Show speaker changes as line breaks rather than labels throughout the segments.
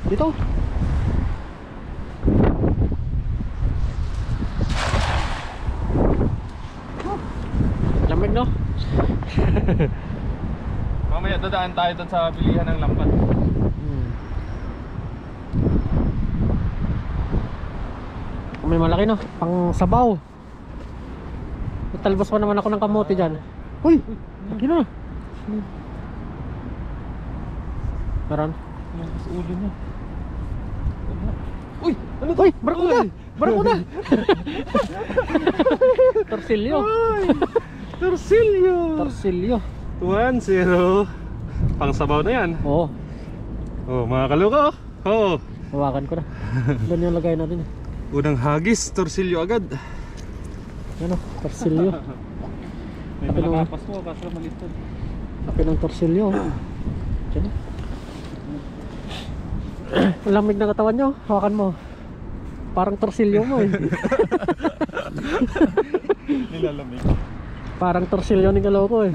Dito. Lamig no?
Mamaya dadaan tayo doon sa bilihan ng lambat.
May malaki no, pang sabaw. Talbos pa naman ako ng kamote dyan. Uy! Laki na. Meron?
Sa ulo niya. Uy! Ano to?
Uy! Barakuda! Barakuda! Torsilyo.
Torsilyo!
Torsilyo.
1-0. Pang sabaw na yan.
Oo.
Oh, mga kaluko. Oh.
Hawakan ko na. Doon yung lagay natin.
Unang hagis, torsilyo agad.
Ano? Torsilyo.
May malakapas mo, kaso maliit to.
Laki ng torsilyo. Diyan. Ang lamig na katawan nyo. Hawakan mo. Parang torsilyo mo eh.
Nilalamig.
Parang torsilyo ni kaloko eh.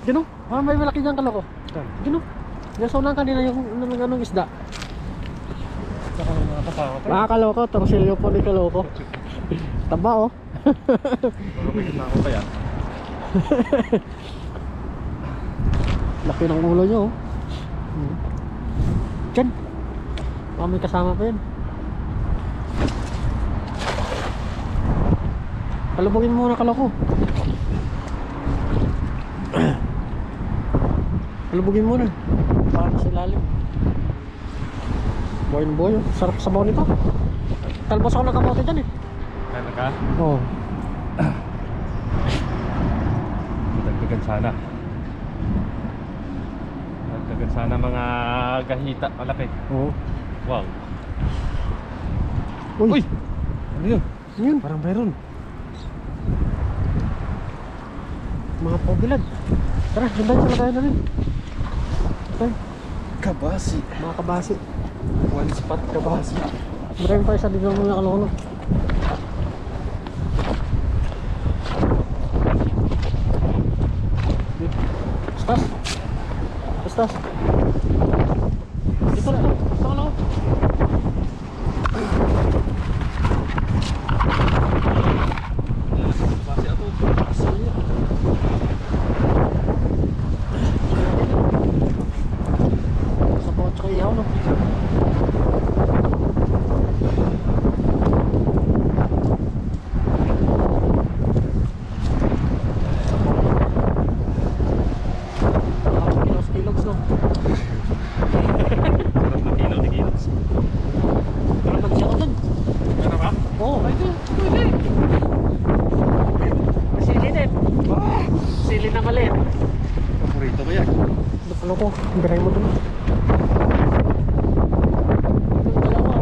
Gino? Parang may malaki dyan kaloko. Gino? Nasa ulang kanina yung anong isda.
Saka may mga kasama tayo.
Mga kaloko, torsilyo po ni kaloko. Taba oh.
Baka may kasama pa yan.
Laki ng ulo nyo oh. Diyan. Baka may kasama pa yan. Palubugin mo muna kaloko. Palubugin muna. Baka nasa ilalim. Boy na boy. Sarap sabaw nito. Talbos ako ng kamote dyan eh.
Kaya ka?
Oo.
Dagdagan sana. Dagdagan sana mga gahita malaki.
Oo.
Wow.
Uy!
Ano yun?
Ano yun?
Parang meron.
Mga pobilad. Tara, handa yung lagayan natin. Okay.
Kabasi.
Mga kabasi.
One spot kabasi.
Marami pa isa dito ng mga kaloko. Bastas. Bastas. Dito na. Dito ka lang.
Kabasi ato.
Sa bawat tsaka ihaw no. Kilos no.
Sarap na kilo ni kilos.
Pero magsiya ko dun.
Meron ba?
Oo. Pwede. Sili din. Sili na maliit.
Paborito ko yan.
Ano ko? Biray mo dun. Yung dalawa.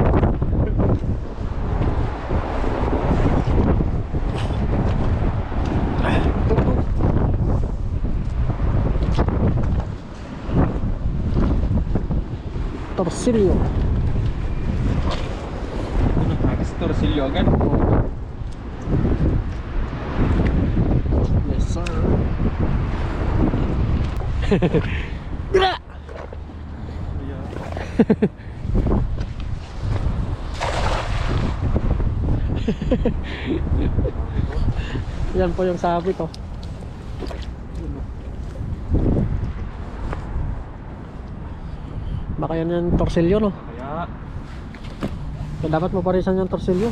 Torsilyo.
Unang hagis, torsilyo agad.
Yes sir. Bila! Yan po yung sabi ko. Baka yan yung torsilyo no?
Kaya
Kaya dapat maparisan yung torsilyo.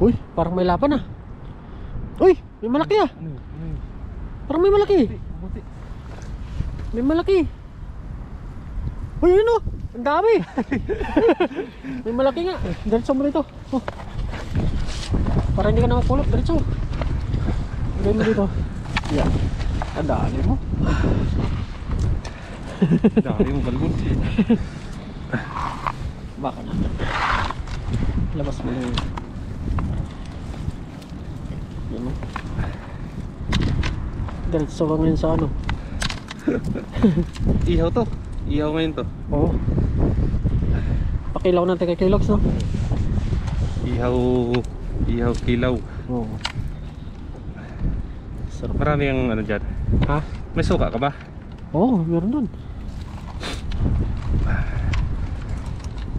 Uy, parang may laban ah. Uy, may malaki ah.
ano yun?
Parang may malaki.
Buti.
May malaki. Uy, yun oh. Ang dami. May malaki nga. Diretso mo dito. Oh. Para hindi ka na mapulot. Diretso. Lagay mo dito. Yan. Ang dami mo.
Dami mo balbon.
Baka na. Labas mo na yun. Yan mo. Diretso ka ngayon sa ano.
Ihaw to. Ihaw ngayon to.
Oo. Pakilaw natin kay Kilox no?
Ihaw kilaw.
Oo. Sarap.
Marami ang ano dyan.
Ha?
May suka ka ba?
Oo, meron dun.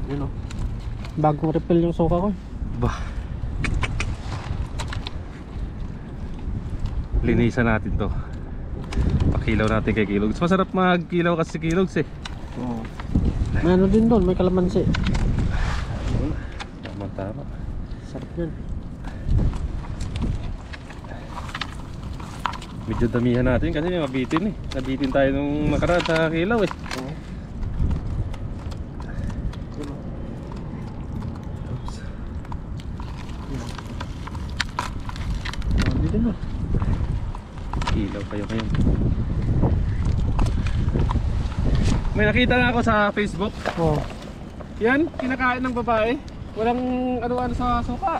Yun o. Bagong refill yung suka ko.
Bah. Linisan natin to. Pakilaw natin kay Kilogs. Masarap magkilaw kasi si Kilogs eh.
Oo. May ano din doon, may kalamansi.
Tama.
Sarap yan.
Medyo damihan natin kasi mabitin eh. Nabitin tayo nung nakaraan sa kilaw eh.
Oo. Yun o.
Oops.
Dito na.
Kilaw kayo ngayon. May nakita nga ako sa Facebook.
Oo.
Yan, kinakain ng babae. Walang ano-ano sa suka.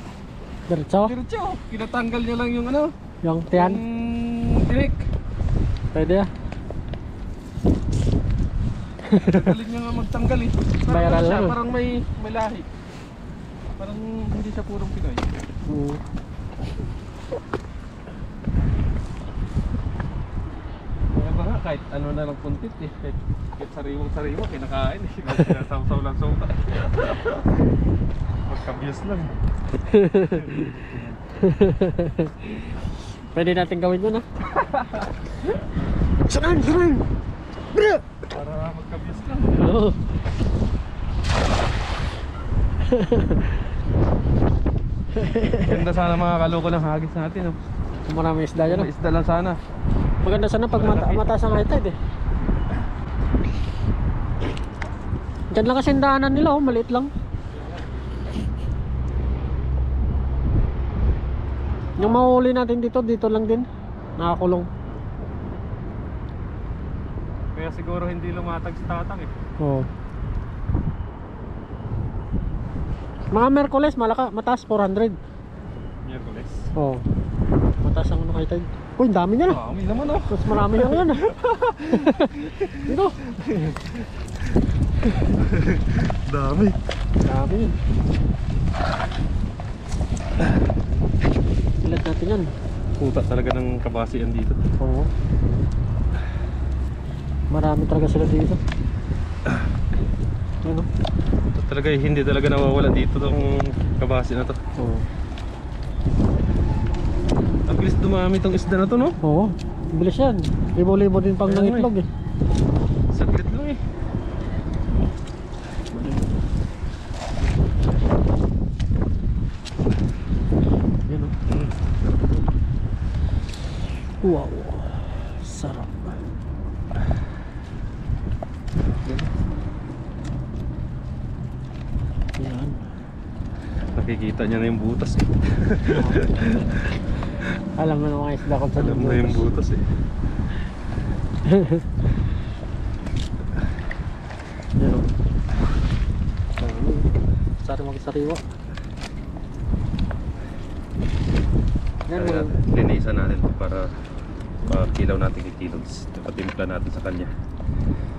Diretso?
Diretso, kinatanggal niya lang yung ano,
Yung tiyan?
yung tinik.
Pwede ah.
Galing niya nga magtanggal eh. Parang
Viral
ano siya,
lang.
parang may lahi. Parang hindi siya purong Pinoy.
Oo.
Kaya ba nga, kahit ano na lang puntit eh. Kahit sariwang-sariwa, kinakain eh. Sinasawsaw lang suka. Magkabyos lang.
Pwede natin gawin yun ah. Sunan! Sunan! Bro!
Para magkabyos lang.
Oo.
Ganda sana mga kaloko ng hagis natin. Oh.
Kung marami isda yan ah.
Isda lang sana.
Maganda sana pag mataas ang high tide eh. Diyan lang kasi ang daanan nila oh, maliit lang. Yung mahuli natin dito lang din. Nakakulong.
Kaya siguro hindi lumatag sa tatang eh.
Oo. Mga Merkules, mataas 400.
Miyerkules.
Oo. Mataas ang high tide. Uy, ang dami niya na.
Kami naman oh.
Mas marami yan yan ah. Dito.
Dami.
Dami yun. Ilat natin yan.
Puta talaga ng kabasian dito.
Oo. Marami talaga sila dito. Ano?
Ito talaga hindi talaga nawawala dito tong kabasi na to.
Oo.
Ang bilis dumami tong isda na to no?
Oo. Bilis yan. Libo-libo din pang
Kaya nga
nangitlog eh.
Saglit lang eh.
Yan o. Wow. Sarap. Yan.
Nakikita niya na yung butas eh.
Alam mo na mga isda ko sa
Alam na yung butas eh.
Yan o. Sari mag-sariwa. Yan
Kaya
mo.
linisan natin to para makilaw natin kay Kilogs. Patimpla natin sa kanya.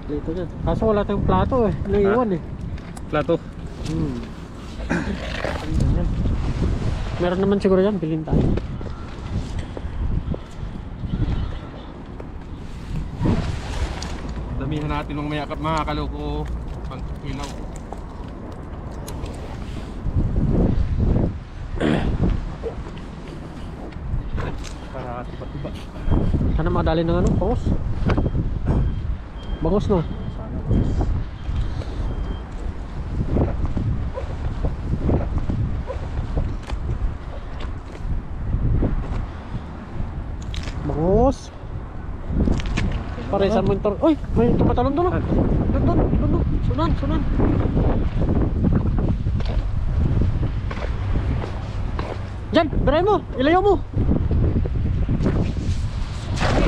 Dito yan. Kaso wala tayong plato eh. Naiwan eh.
Plato.
Yan. Meron naman siguro yan. Bilhin tayo.
Damihan natin ng mga kaloko pang kilaw. Para tiba-tiba.
Sana makadali ng ano? Bangos. Bangos no?
Sana
Bangos. Para isang mentor. Uy! May tumatalon doon ah. Doon. Sunan. Diyan! Biray mo! Ilayo mo!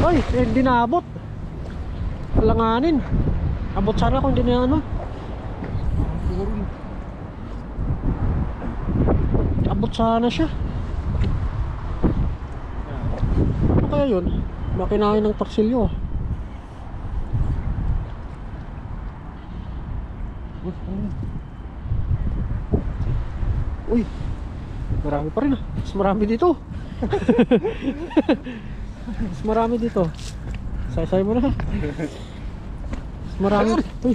Uy! Hindi naabot. Langanin. Abot sana kung hindi na ano. Abot sana siya. Ano kaya yun? Makinain ng torsilyo. Uy! Marami pa rin ah. Mas marami dito. Mas marami dito. Say-say mo na. Mas marami. Uy.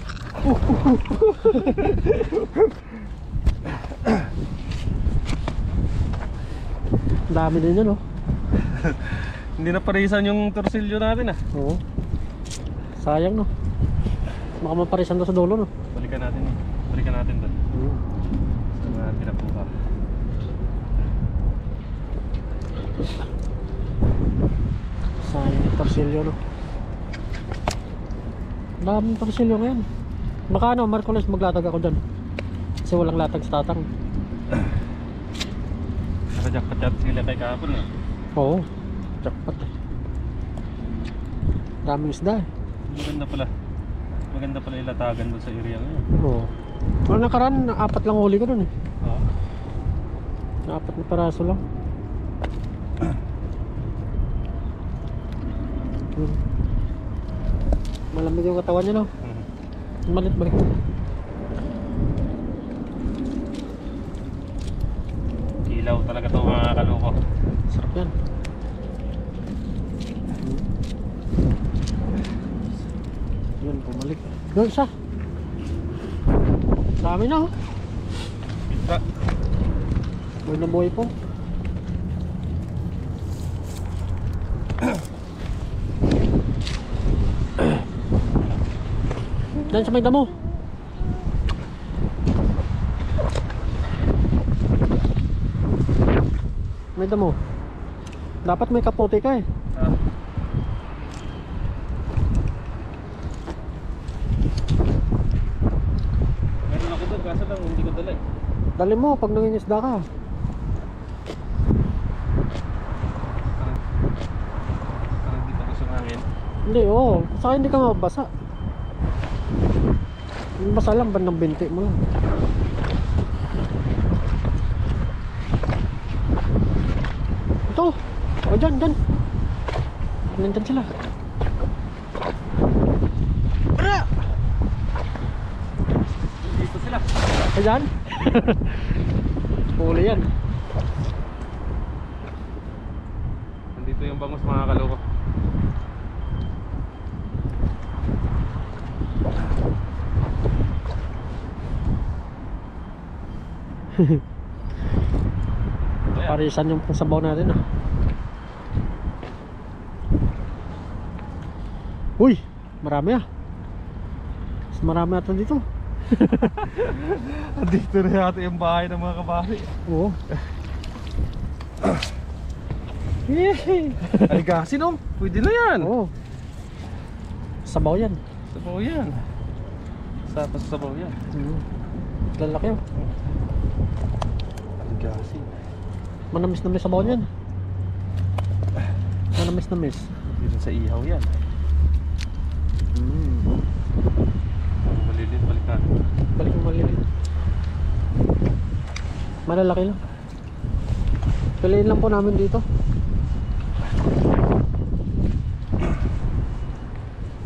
Ang dami din yun, oh.
Hindi na parisan yung torsilyo natin ah.
Oo. Sayang, no. Baka maparisan doon sa dulo, no.
Balikan natin eh. Balikan natin doon. Sa mga pinapuha.
Sayang yung torsilyo, no. Daming torsilyo ngayon. Baka ano, Marcoles maglatag ako dyan. Kasi walang latag sa tatang.
Nakajakpat sila kay kahapon ah.
Oo. Jackpot eh. Daming isda eh.
Maganda pala. Maganda pala ilatagan doon sa area ngayon.
Oo. Noong nakaraan, 4 lang huli ko dun eh.
Oo.
4 na peraso lang. Malamig yung katawan niya, no? Malit, balik.
Ilaw talaga to mga kaloko.
Sarap yan. Yun, pumalik. Doon siya. Dami na, oh.
Kita.
Buhay na buhay po. Diyan sa may damo. May damo. Dapat may kapote ka eh.
Ah. Meron ako doon kaso lang hindi ko dala eh.
Dali mo pag nangingisda ka.
Parang di pa gusto ng hangin.
Hindi, oo. Saka hindi ka mabasa. Yung basa lang, bandang binti mo lang. Ito. O, dyan, dyan. Nandyan sila. Ara!
Dito sila.
Ayan. Huli yan.
Nandito yung bangus mga kaloko.
Parisan yung sabaw natin ah. Uy, marami ah. Mas marami ata dito.
Dito na yata yung bahay ng mga kabahari.
Oo.
Aligasin oh. Pwede na yan.
Oo. Sabaw yan.
Sabaw yan. Sa sabaw yan.
Lalaki oh.
Aligasin.
Manamis-namis sabaw yan. Manamis-namis.
Dito sa ihaw yan. Malilit balikan.
Balik mo malilit. Malalaki lang. Piliin lang po namin dito.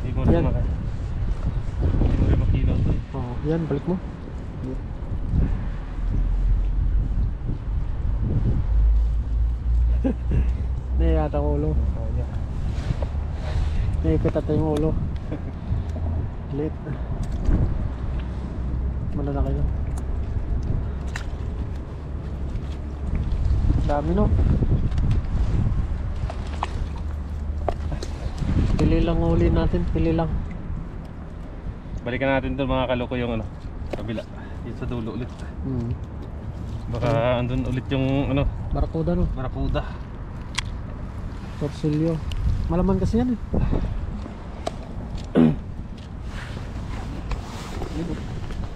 Hindi mo
Yan.
rin maka. Hindi mo rin makilaw to eh.
Oo, yan, balik mo. Naiata ang ulo.
Oh, yeah.
Naipit ata yung ulo. Lit. Malalaki lang. Dami no. Pili lang uli natin, pili lang.
Balikan natin doon mga kaloko yung ano, kabila. Yung sa dulo ulit. Baka andun ulit yung ano,
Barakuda no.
barakuda.
Torsilyo. Malaman kasi yan eh.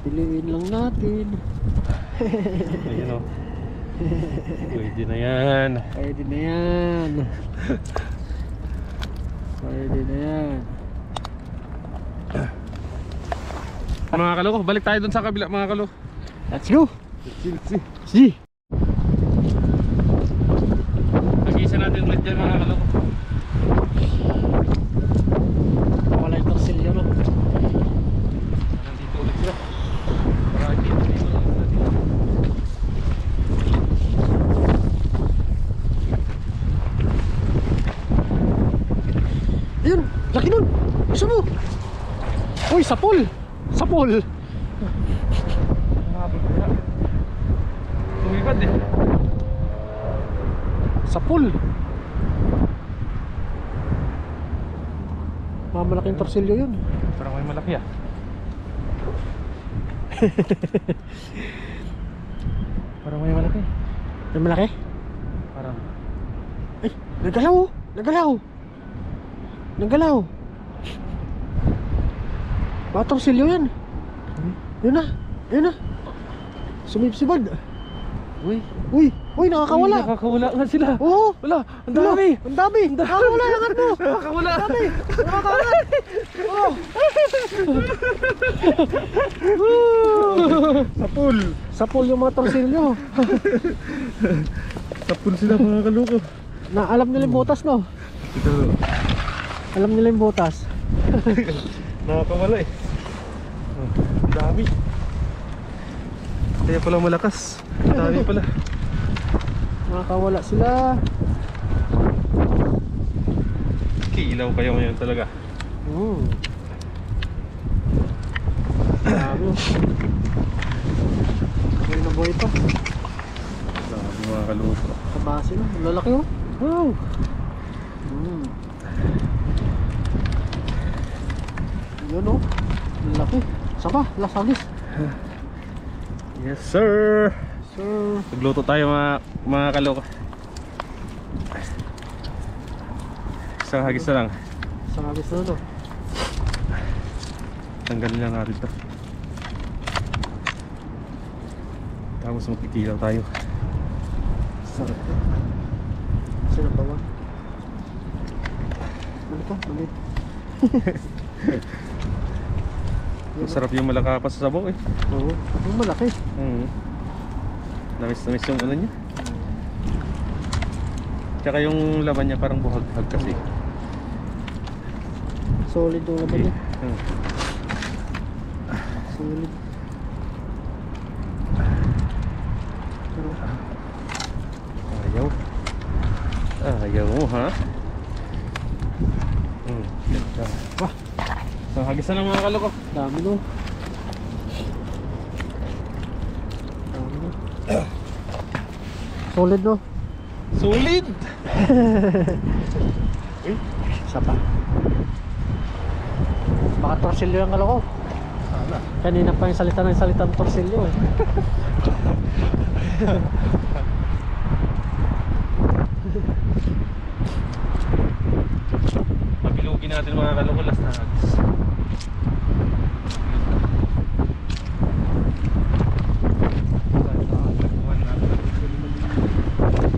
Piliin lang natin.
Ayun o. Pwede na yan.
Pwede na yan. Pwede na yan.
Mga kaloko, balik tayo doon sa kabila mga kaloko.
Let's go.
Let's
See.
Nag-isa natin ulit dyan mga kaloko.
Wala yung torsilyo no.
Nandito ulit sila. Para dito dito.
Laki nun. Isa mo. Uy, sapol. Sapol.
Nakabot kaya. Tumibad eh.
Sapol. Malaking torsilyo yun.
Parang may malaki ah. Parang may malaki.
May malaki?
Parang
Ay, nagalaw. Nagalaw. Nagalaw. Mga torsilyo yan. Yun na. Yun na. Sumipsibad.
uy.
Uy, uy, nakakawala.
Uy, nakakawala nga sila.
Oo.
Wala, ang dami.
Ang dami. Nakakawala yung ano.
Nakakawala.
Ang dami. Nakakawala. Oh.
Sapul.
Sapol yung mga torsilyo.
Sapul sila mga kaloko.
Na alam nila yung butas, no?
Ito.
Alam nila yung butas.
Nakakawala eh. Oh, ang dami. Kaya pala malakas. Ang dami pala.
Nakakawala sila.
Kilaw kayo ngayon talaga.
Dami. Buhay na buhay pa.
Dami mga kaloko.
Kabase na. Lalaki, oh. Wow. Yun, oh. Lalaki. Saka, lasagis.
Yes sir.
Sir.
Nagluto tayo mga kaloko. Isang hagis na lang.
Lasagis na, no?
Tanggalin lang natin ito. Tapos magkikilaw tayo.
Sarap. Sinabawa. Ano to? Malit.
Masarap yung malakapas sa sabaw eh.
Oo. Yung malaki.
Namis yung ano niya. Tsaka yung laman niya parang buhag-hag kasi.
Solid yung laban niya.
Hmm.
Solid. Pero,
Ayaw mo ha? Ganda.
wah,
So hagis na lang mga kaloko.
dami, no? Dami, no? Solid, no?
Solid!
Isa pa. Baka torsilyo yung kaloko.
Sana.
Kanina pa yung salita ng salitang torsilyo, eh.
Pabilugin natin mga kaloko last na hagis.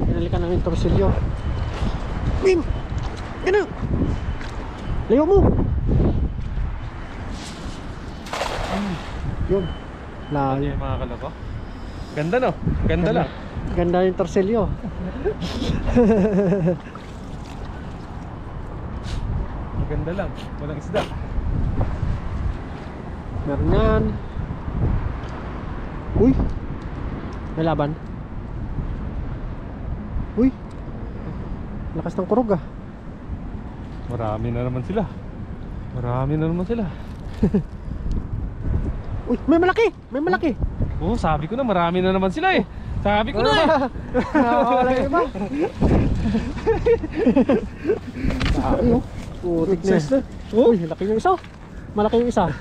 Pinali ka namin torsilyo. Mim! Ano? Layo mo! Yun.
Ano
Layo.
yung mga kaloko? Ganda no? Ganda lang.
Ganda yung torsilyo.
Ganda lang. Walang isda.
Meron yan. Uy! May laban. Uy! Lakas ng kurog, ah.
Marami na naman sila. Marami na naman sila.
Uy! May malaki! May malaki!
Oo, sabi ko na marami na naman sila eh. Sabi ko na eh.
Nakakawala yung iba. Sabi, oh. Putik na. Uy! Laki yung isa. Malaki yung isa.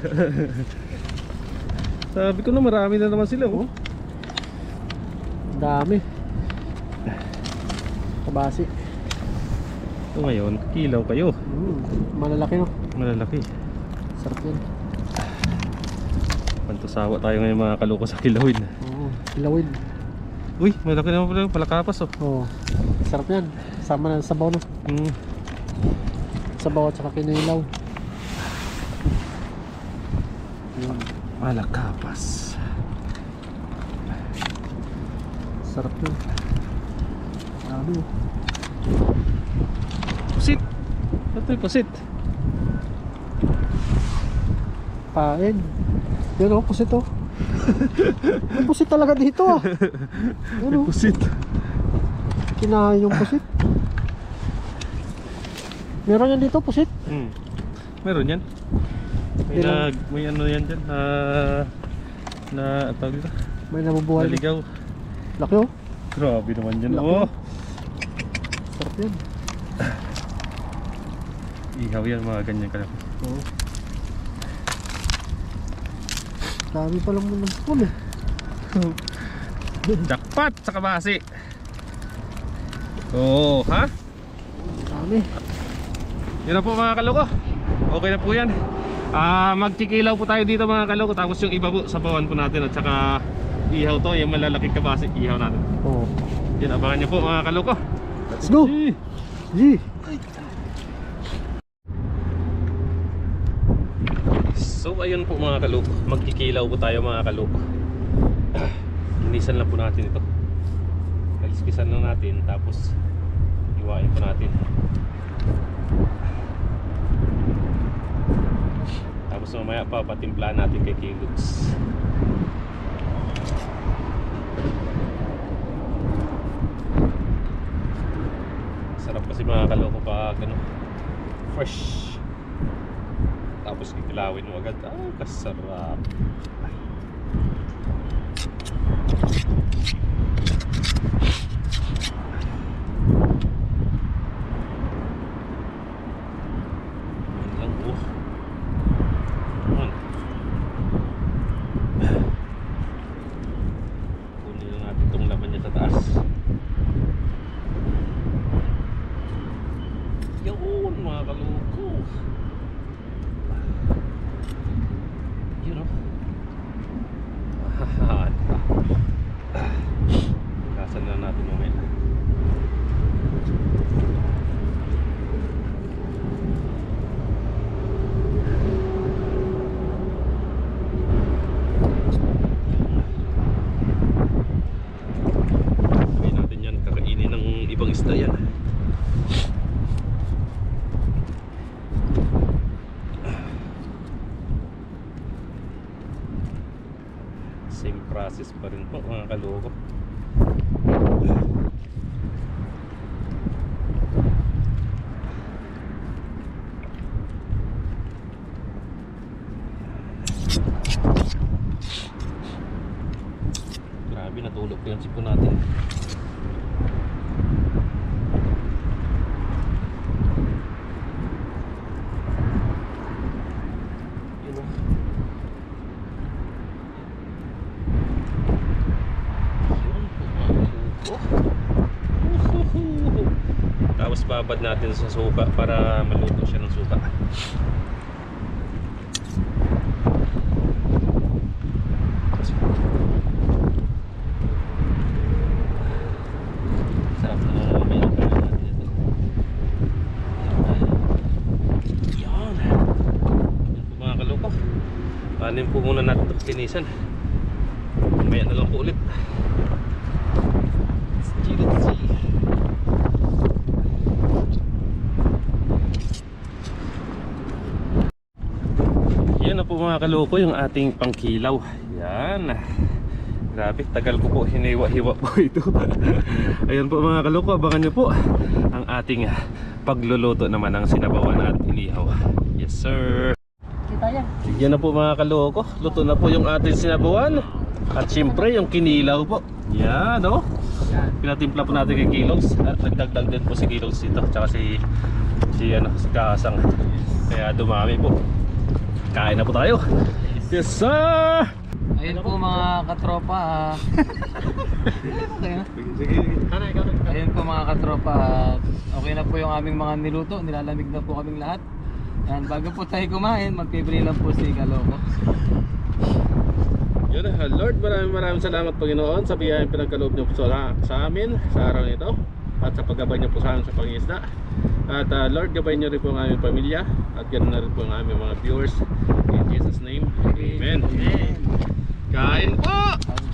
Sabi ko na marami na naman sila oh.
Dami. Kabasi.
So ngayon, kilaw kayo.
Malalaki, no?
Malalaki.
Sarap yan.
Pantusawa tayo ngayon mga kaloko sa kilawin.
Oo. Kilawin.
Uy, malaki naman pala yung palakapas oh.
Oo. Sarap yan. Sama na sa sabaw, no? Sabaw at saka kinilaw. Yun.
Malakapas.
Sarap yun. Dami.
Pusit. Ito yung pusit.
Pain. Yun, oh. Pusit, oh. May pusit talaga dito, ah. Yun, oh.
Pusit.
Kinain yung pusit. Meron yan dito, pusit.
Meron yan. May,
Ilang?
may ano yan dyan. Na tawag dito.
May nabubuhay.
Naligaw.
Laki oh.
Grabe naman yan.
Laki.
Oh.
Sarap yan.
Ihaw yan mga ganyan kalaki.
Oo. Dami pa lang mo ng spoon eh.
Jackpot sa kabasi. Oh, ha?
Dami.
Yun na po mga kaloko. Okay na po yan. Magkikilaw po tayo dito mga kaloko. Tapos yung iba po sabawan po natin. At saka ihaw to. Yung malalaking kabasi ihaw natin.
Oo.
Yan, abangan nyo po mga kaloko.
Let's go! Yee!
So ayun po mga kaloko. Magkikilaw po tayo mga kaloko. Linisan lang po natin ito. Kaliskisan lang natin. Tapos iwain po natin. Tapos mamaya pa patimpla natin kay Kilogs. Sarap kasi mga kaloko pag ano, fresh. Tapos kikilawin mo agad. Kasarap. Yan lang po. Ayan. Kunin lang natin itong laman niya sa taas. Yun mga kaloko. Yun o. Kasan na natin mamaya. Sabihin natin yan, kakainin ng ibang isda yan. Same process pa rin po mga kaloko. Grabe, natulog ko yung sipon natin. Yun o. Tapos babad natin sa suka para maluto siya ng suka. Sarap na may nakain natin ito. Yan. Yan po mga kaloko. Panin po muna natin ito kinisan. Mamaya na lang po ulit. Let's see. Yan na po mga kaloko yung ating pangkilaw. Yan. Grabe, tagal ko po hiniwa-hiwa po ito. Ayan po mga kaloko, abangan nyo po ang ating pagluluto naman ng sinabawan at inihaw. Yes sir.
Kita yan.
Yan na po mga kaloko, luto na po yung ating sinabawan. At syempre yung kinilaw po. Yan o. Pinatimpla po natin kay Kilogs. At nagdagdag din po si Kilogs dito. Tsaka si Kasang. Kaya dumami po. Kain na po tayo. Yes sir.
Ayun po mga katropa. Ayun po mga katropa. Okay na po yung aming mga niluto. Nilalamig na po kaming lahat. Yan, bago po tayo kumain, magpibili lang po si Kaloko.
Yun, Lord, maraming salamat Panginoon sa biyayang pinagkaloob niyo po sa amin sa araw nito at sa paggabay niyo po sa amin sa pangisda. At Lord, gabayin niyo rin po ang aming pamilya at ganoon na rin po ang aming mga viewers. In Jesus' name, Amen. Kain po!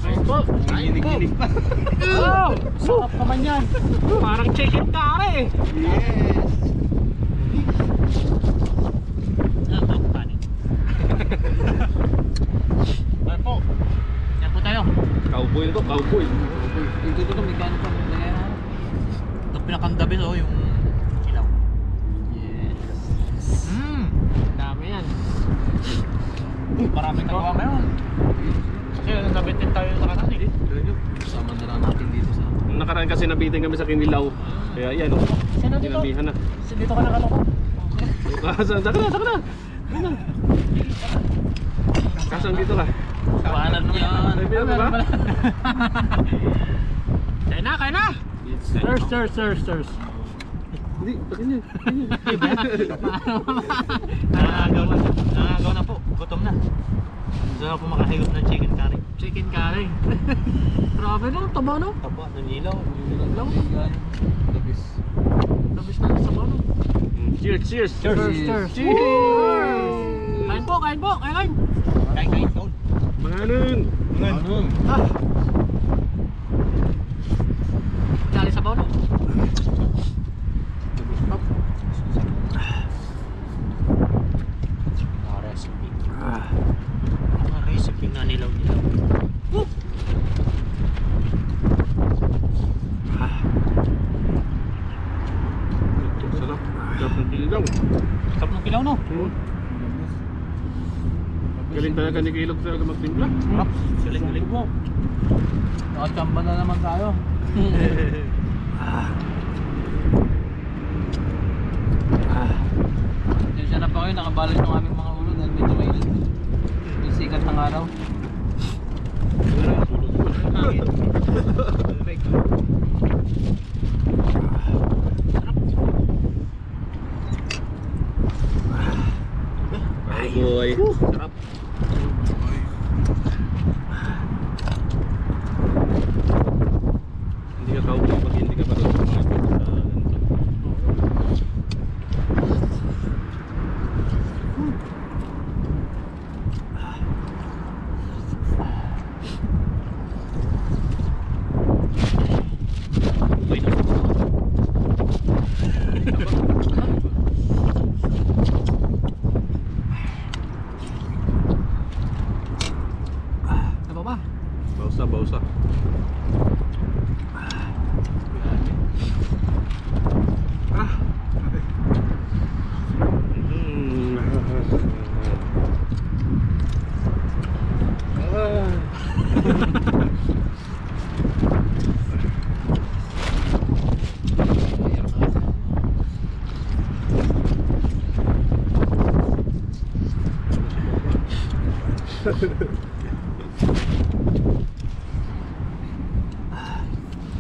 Kain po!
Ginig-ginig pa.
Wow! Sarap naman yan.
Parang chicken curry!
Yes!
Ay po. Yan po tayo.
Cowboy ito, cowboy.
Ito to, may gano'n pa.
Ito pinakang the best oh, yung ilaw.
Yes.
Mmm.
Maraming nagawa ngayon.
Kasi nabitin tayo sa kanan eh.
Sama na lang natin dito sa...
Nakaraan kasi nabitin kami sa Kinilaw. Kaya yan oh.
Sino dito?
Ginamihan na.
Dito ka nakaloko.
Saka na. Kasang dito ka.
Kawanan naman yan.
Ay, pinag ba?
Kaya na! Sirs.
Hindi, pakin yun.
Nangagaw na po. Gutom na. Gusto na po makahigop ng chicken curry.
Chicken curry. Grabe no, taba no?
Taba, nanilaw.
Nanilaw?
Labis.
Labis na sa no?
Cheers.
Cheers. Kain po. Kain.
Kain.
Manganon.
Ah. Dali sa no?
Recipe na nilaw.
Sarap. Sarap ng Kinilaw.
Sarap ng kilaw no?
Galing talaga ni Kilog talaga magtimpla.
Galing po. Nakachamba na naman tayo. Diyan na pa kayo, nakabalot yung aming mga ulo dahil medyo mainit. Yung sikat ng araw.
Ay boy. Sarap. Hindi ka kaupo pag hindi ka pa rin ganito.
Taba ba?
Bausa.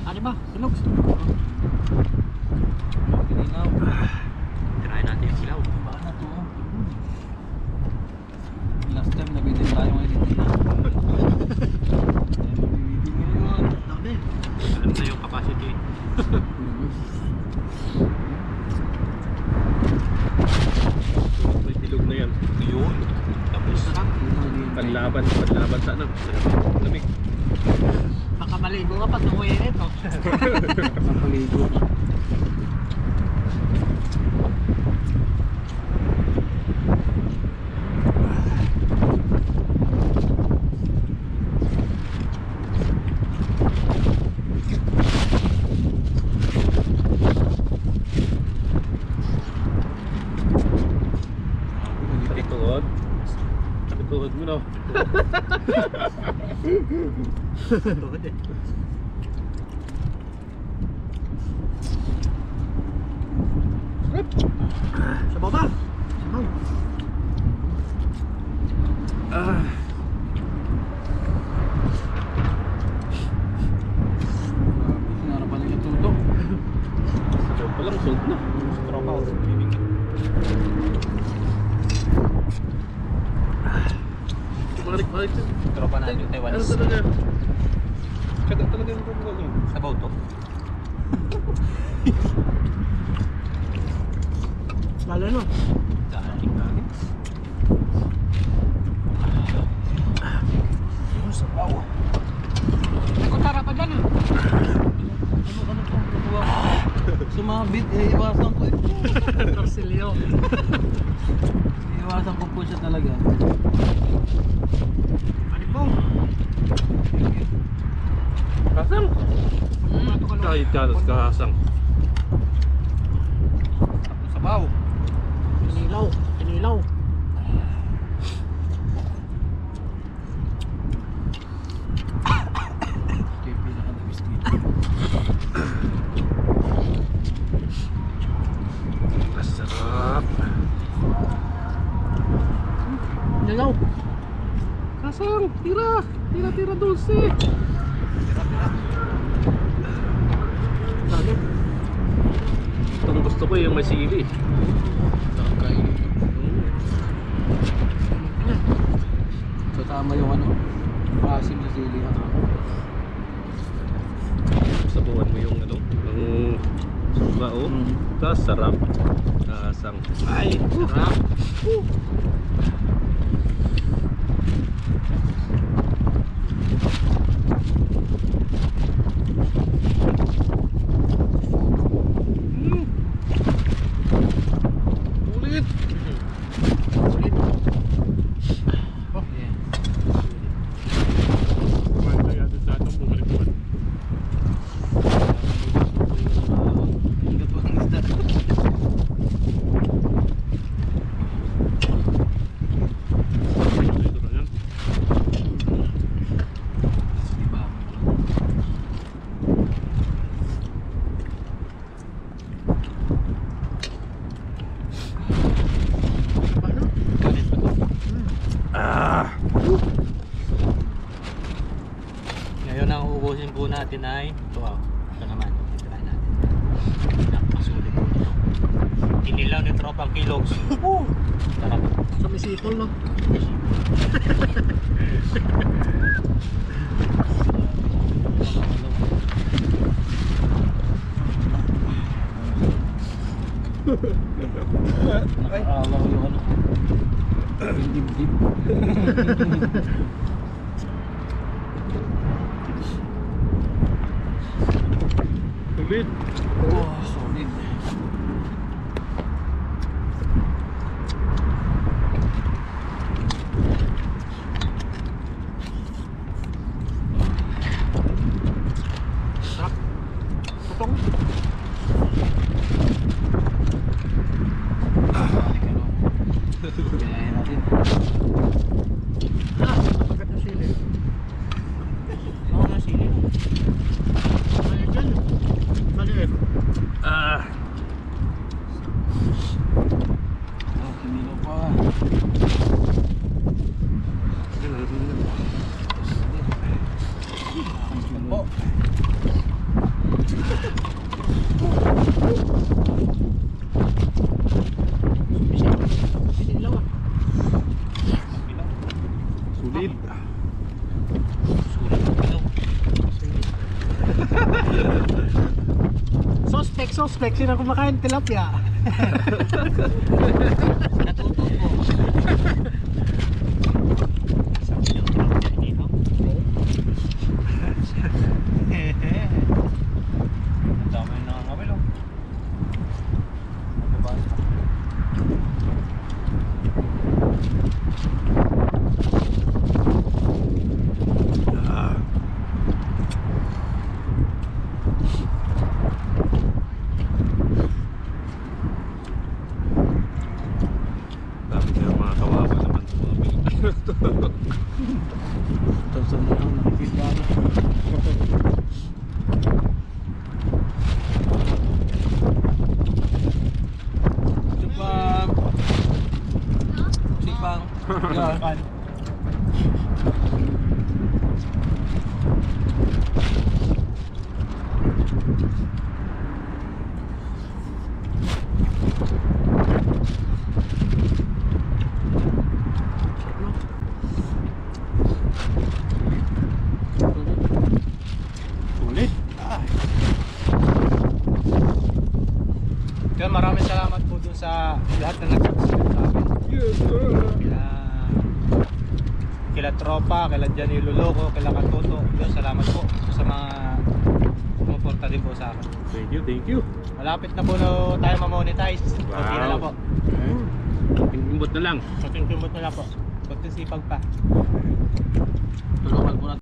Ano ba? Tulog.
Kilaw. Tirahin natin yung kilaw. Baka na to. Last time nabitin tayo ngayon dito na. Mabibitin ngayon. Dami. Alam na yung capacity.
May tilog na yan.
Yun. Tapos
Panlaban sa ano. Lamig.
Baka maligo ka pag umuinit. Oh.
napaligo.
Tuhod mo no.
Sa baba.
Sinara pa lang yung tuto.
Sabaw pa lang, sold na.
Tropa ko.
Balik.
Tropa na yung
Ano
Taiwanese.
talaga? Kada talaga yung problem.
Sabaw to.
Lalo no.
Galing galing. Yung sabaw.
Kung tara pa dyan eh.
Ano pang kukuha ko? Sumabit eh, iwasan ko eh.
Torsilyo.
Iwasan ko po siya talaga.
Ano po?
Kasang? Kahit kalas kahasang.
Sabaw.
Kinilaw. Kinilaw.
Kasang, tira. Tira, dulce.
Dami.
Itong gusto ko yung may sili.
So tama yung ano, asim sa sili.
Sabuhan mo yung ano, yung suka oh. Tas sarap. Kasang. Ay, sarap. Ulit.
Ngayon ang uubusin po natin ay ito, ito naman, titirahin natin. Napakasulit po ito. Inilaw ni Tropang Kilogs. Sarap.
Sa may sipol, no?
Nakaawa ko yung ano. Yung dibdib.
Ulit.
Oh, solid.
Tutong.
Kaya natin.
Pagkat ng sili.
Oo nga, sili.
Maliit yan. Maliit.
Oh, kinilaw pa. Po.
Kinilaw ah.
Sulit.
Suspect. Sino kumakain tilapia?
Natuto po. Ang dami na ang kabilo.
Dami na mga kawawa naman tumabili.
Tansan mo lang nakikita na. Sipang. Sipang. Yan.
Ulit.
Kaya maraming salamat po dun sa lahat na nag-subscribe sa amin.
Yes, sir.
Kila Tropa, kila Johnny Luloko, kila Katuto. Yun, salamat po sa mga sumuporta din po sa akin.
Thank you.
Malapit na po na tayo ma-monetize. Kunti na lang po.
Imbot na lang.
Kunti na lang po. Kunti sipag pa. Tulungan po natin.